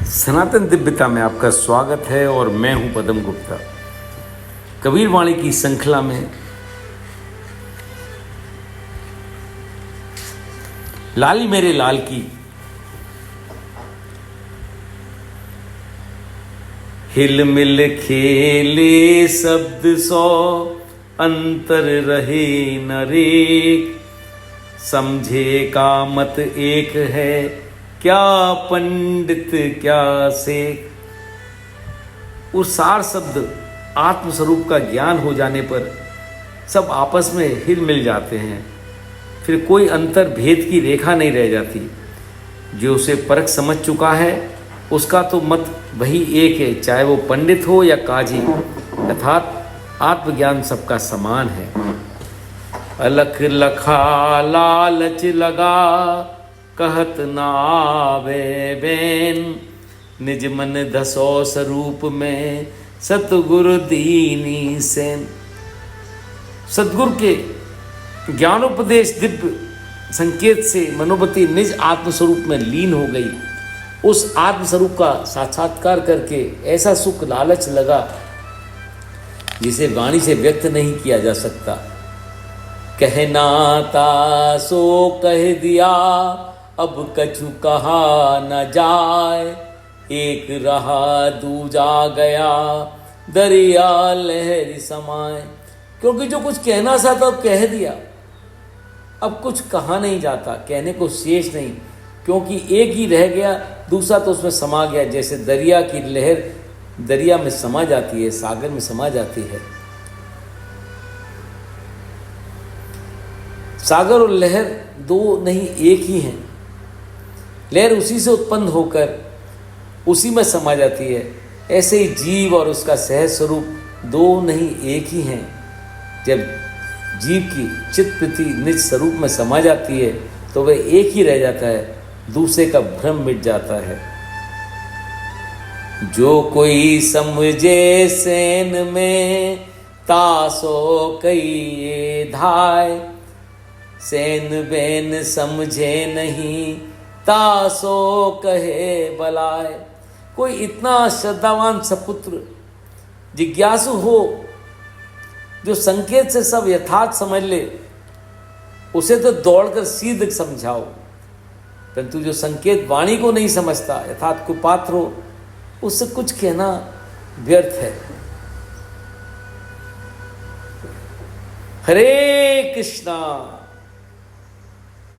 सनातन दिव्यता में आपका स्वागत है और मैं हूं पदम गुप्ता। कबीर वाणी की श्रृंखला में लाली मेरे लाल की हिल मिल खेले शब्द सौ अंतर रहे नरेक, समझे का मत एक है क्या पंडित क्या सेख। वो सार शब्द आत्मस्वरूप का ज्ञान हो जाने पर सब आपस में हिल मिल जाते हैं, फिर कोई अंतर भेद की रेखा नहीं रह जाती। जो उसे परख समझ चुका है उसका तो मत वही एक है, चाहे वो पंडित हो या काजी, अर्थात आत्मज्ञान सबका समान है। अलख लखा लालच लगा कहत ना आवे बैन, निज मन धसो स्वरूप में सतगुरु दीनी सेन। सतगुरु के ज्ञानोपदेश दिव्य संकेत से मनोबती निज आत्मस्वरूप में लीन हो गई। उस आत्मस्वरूप का साक्षात्कार करके ऐसा सुख लालच लगा जिसे वाणी से व्यक्त नहीं किया जा सकता। कहना ता सो कह दिया अब कछु कहा न जाए, एक रहा दूजा गया दरिया लहरी समाए। क्योंकि जो कुछ कहना था तो अब कह दिया, अब कुछ कहा नहीं जाता, कहने को शेष नहीं, क्योंकि एक ही रह गया, दूसरा तो उसमें समा गया। जैसे दरिया की लहर दरिया में समा जाती है, सागर में समा जाती है। सागर और लहर दो नहीं एक ही हैं। लहर उसी से उत्पन्न होकर उसी में समा जाती है। ऐसे ही जीव और उसका सहज स्वरूप दो नहीं एक ही हैं। जब जीव की चित्तवृत्ति निज स्वरूप में समा जाती है तो वह एक ही रह जाता है, दूसरे का भ्रम मिट जाता है। जो कोई समझे सेन में तासो कई धाय, सेन बेन समझे नहीं तासो कहे बलाय। कोई इतना श्रद्धावान सपुत्र जिज्ञासु हो जो संकेत से सब यथार्थ समझ ले, उसे तो दौड़कर सीधे समझाओ, परंतु जो संकेत वाणी को नहीं समझता, यथार्थ कुपात्र हो, उससे कुछ कहना व्यर्थ है। हरे कृष्णा।